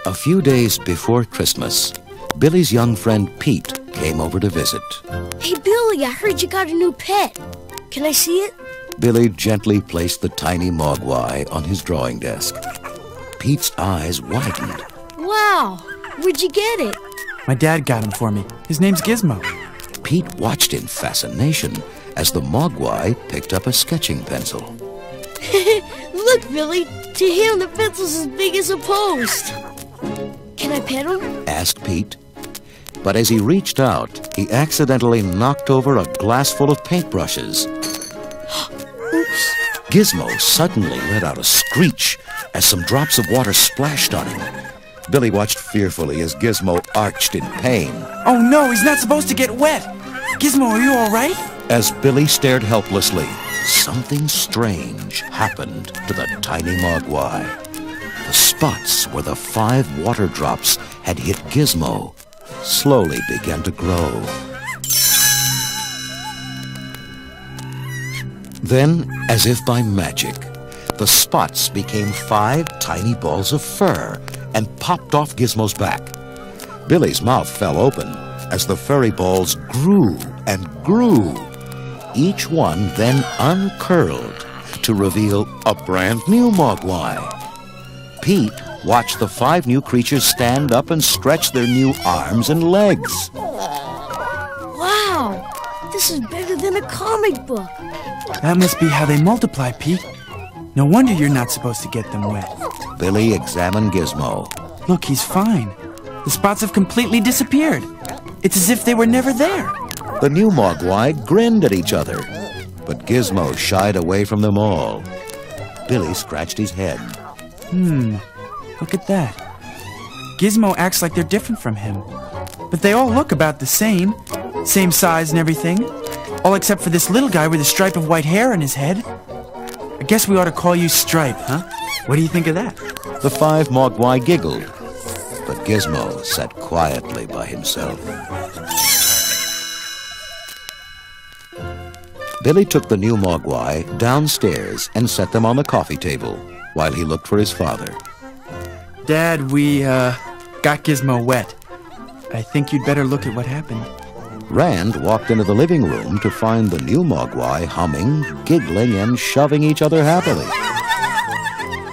A few days before Christmas, Billy's young friend Pete came over to visit. Hey, Billy, I heard you got a new pet. Can I see it? Billy gently placed the tiny mogwai on his drawing desk. Pete's eyes widened. Wow, where'd you get it? My dad got him for me. His name's Gizmo. Pete watched in fascination as the mogwai picked up a sketching pencil. Look, Billy, to him the pencil's as big as a post. Can I pet him? Asked Pete. But as he reached out, he accidentally knocked over a glass full of paintbrushes. Oops. Gizmo suddenly let out a screech as some drops of water splashed on him. Billy watched fearfully as Gizmo arched in pain. Oh no, he's not supposed to get wet! Gizmo, are you all right? As Billy stared helplessly, something strange happened to the tiny mogwai. The spots where the 5 water drops had hit Gizmo slowly began to grow. Then, as if by magic, the spots became 5 tiny balls of fur and popped off Gizmo's back. Billy's mouth fell open as the furry balls grew and grew. Each one then uncurled to reveal a brand new mogwai. Pete watched the 5 new creatures stand up and stretch their new arms and legs. Wow, this is bigger than a comic book. That must be how they multiply, Pete. No wonder you're not supposed to get them wet. Billy examined Gizmo. Look, he's fine. The spots have completely disappeared. It's as if they were never there. The new mogwai grinned at each other, but Gizmo shied away from them all. Billy scratched his head. Look at that. Gizmo acts like they're different from him. But they all look about the same. Same size and everything. All except for this little guy with a stripe of white hair on his head. I guess we ought to call you Stripe, huh? What do you think of that? The 5 mogwai giggled, but Gizmo sat quietly by himself. Billy took the new mogwai downstairs and set them on the coffee table while he looked for his father. Dad, we, got Gizmo wet. I think you'd better look at what happened. Rand walked into the living room to find the new mogwai humming, giggling, and shoving each other happily.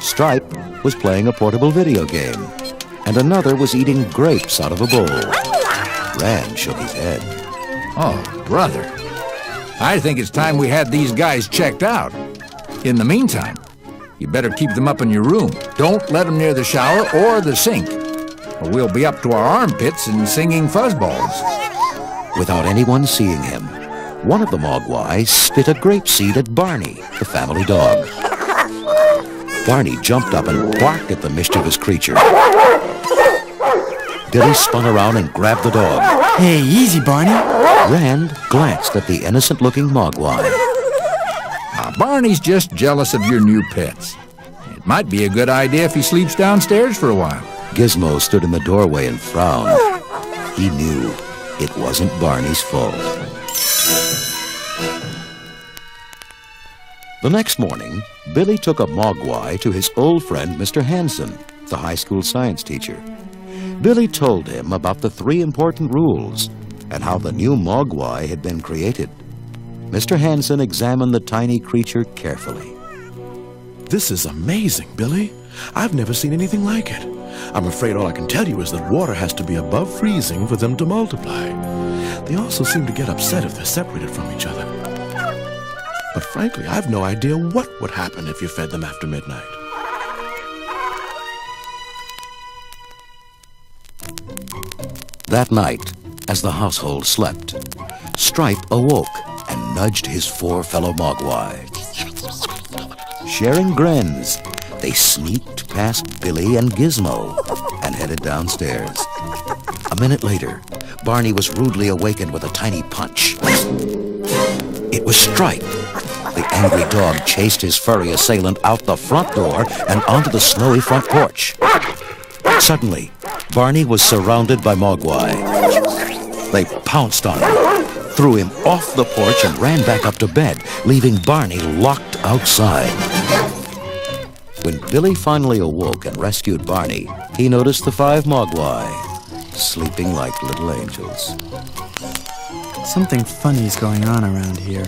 Stripe was playing a portable video game, and another was eating grapes out of a bowl. Rand shook his head. Oh, brother. I think it's time we had these guys checked out. In the meantime, you better keep them up in your room. Don't let them near the shower or the sink, or we'll be up to our armpits and singing fuzzballs. Without anyone seeing him, one of the mogwai spit a grape seed at Barney, the family dog. Barney jumped up and barked at the mischievous creature. Billy spun around and grabbed the dog. Hey, easy, Barney. Rand glanced at the innocent-looking mogwai. Barney's just jealous of your new pets. It might be a good idea if he sleeps downstairs for a while. Gizmo stood in the doorway and frowned. He knew it wasn't Barney's fault. The next morning, Billy took a mogwai to his old friend Mr. Hanson, the high school science teacher. Billy told him about the 3 important rules and how the new mogwai had been created. Mr. Hanson examined the tiny creature carefully. This is amazing, Billy. I've never seen anything like it. I'm afraid all I can tell you is that water has to be above freezing for them to multiply. They also seem to get upset if they're separated from each other. But frankly, I've no idea what would happen if you fed them after midnight. That night, as the household slept, Stripe awoke and nudged his 4 fellow mogwai. Sharing grins, they sneaked past Billy and Gizmo and headed downstairs. A minute later, Barney was rudely awakened with a tiny punch. It was Stripe. The angry dog chased his furry assailant out the front door and onto the snowy front porch. Suddenly, Barney was surrounded by mogwai. They pounced on him, threw him off the porch, and ran back up to bed, leaving Barney locked outside. When Billy finally awoke and rescued Barney, he noticed the 5 Mogwai, sleeping like little angels. Something funny's going on around here.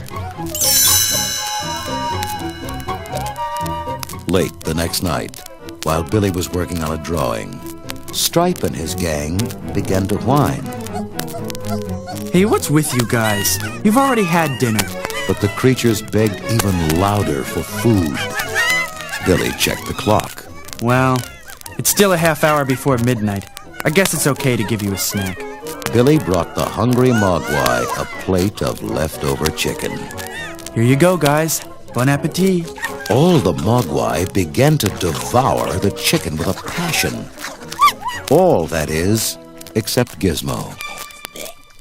Late the next night, while Billy was working on a drawing, Stripe and his gang began to whine. Hey, what's with you guys? You've already had dinner. But the creatures begged even louder for food. Billy checked the clock. Well, it's still a half hour before midnight. I guess it's okay to give you a snack. Billy brought the hungry Mogwai a plate of leftover chicken. Here you go, guys. Bon appetit. All the Mogwai began to devour the chicken with a passion. All, that is, except Gizmo.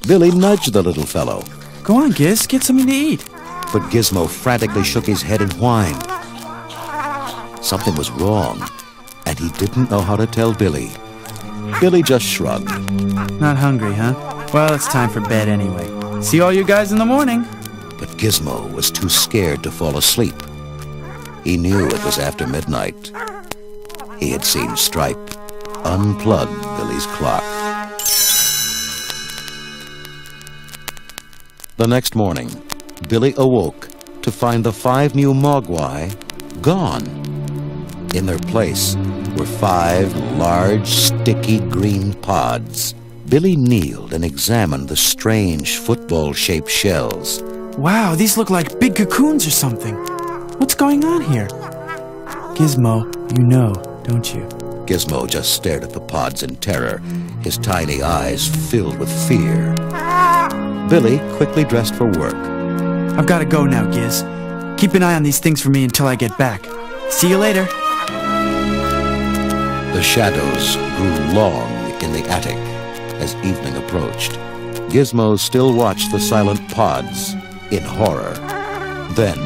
Billy nudged the little fellow. Go on, Giz, get something to eat. But Gizmo frantically shook his head and whined. Something was wrong, and he didn't know how to tell Billy. Billy just shrugged. Not hungry, huh? Well, it's time for bed anyway. See all you guys in the morning. But Gizmo was too scared to fall asleep. He knew it was after midnight. He had seen Stripe unplug Billy's clock. The next morning, Billy awoke to find the 5 new Mogwai gone. In their place were 5 large, sticky green pods. Billy kneeled and examined the strange football-shaped shells. Wow, these look like big cocoons or something. What's going on here? Gizmo, you know, don't you? Gizmo just stared at the pods in terror, his tiny eyes filled with fear. Billy quickly dressed for work. I've got to go now, Giz. Keep an eye on these things for me until I get back. See you later. The shadows grew long in the attic as evening approached. Gizmo still watched the silent pods in horror. Then,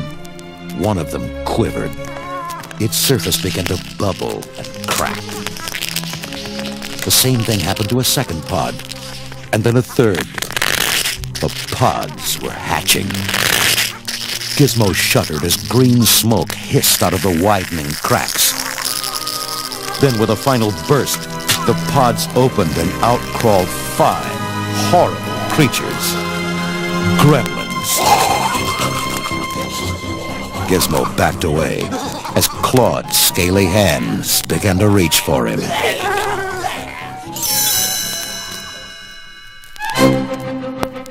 one of them quivered. Its surface began to bubble and crack. The same thing happened to a second pod, and then a third. The pods were hatching. Gizmo shuddered as green smoke hissed out of the widening cracks. Then, with a final burst, the pods opened and out crawled 5 horrible creatures. Gremlins. Gizmo backed away as clawed, scaly hands began to reach for him.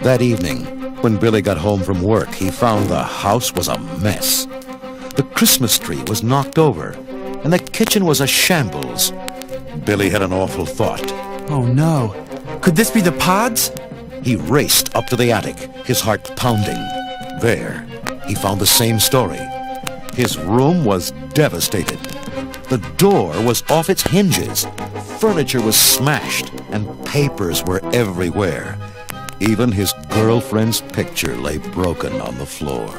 That evening, when Billy got home from work, he found the house was a mess. The Christmas tree was knocked over, and the kitchen was a shambles. Billy had an awful thought. Oh no. Could this be the pods? He raced up to the attic, his heart pounding. There, he found the same story. His room was devastated. The door was off its hinges. Furniture was smashed, and papers were everywhere. Even his girlfriend's picture lay broken on the floor.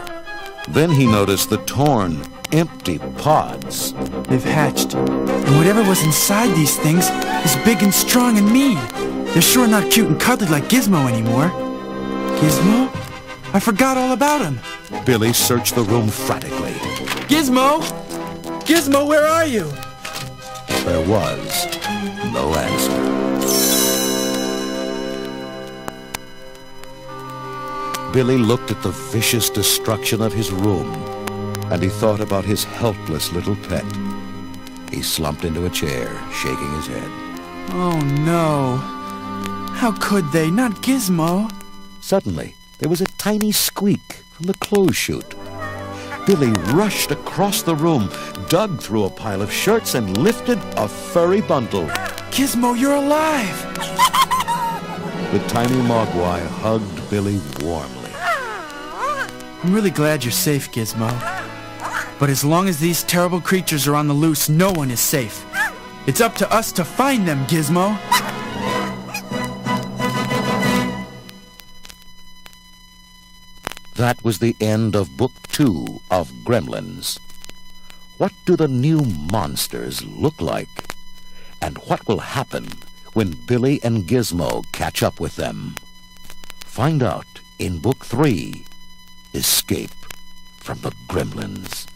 Then he noticed the torn, empty pods. They've hatched. And whatever was inside these things is big and strong and mean. They're sure not cute and cuddly like Gizmo anymore. Gizmo? I forgot all about him. Billy searched the room frantically. Gizmo! Gizmo, where are you? There was no answer. Billy looked at the vicious destruction of his room, and he thought about his helpless little pet. He slumped into a chair, shaking his head. Oh no. How could they? Not Gizmo. Suddenly, there was a tiny squeak from the clothes chute. Billy rushed across the room, dug through a pile of shirts, and lifted a furry bundle. Gizmo, you're alive! The tiny Mogwai hugged Billy warmly. I'm really glad you're safe, Gizmo. But as long as these terrible creatures are on the loose, no one is safe. It's up to us to find them, Gizmo. That was the end of Book 2 of Gremlins. What do the new monsters look like? And what will happen when Billy and Gizmo catch up with them? Find out in Book 3, Escape from the Gremlins.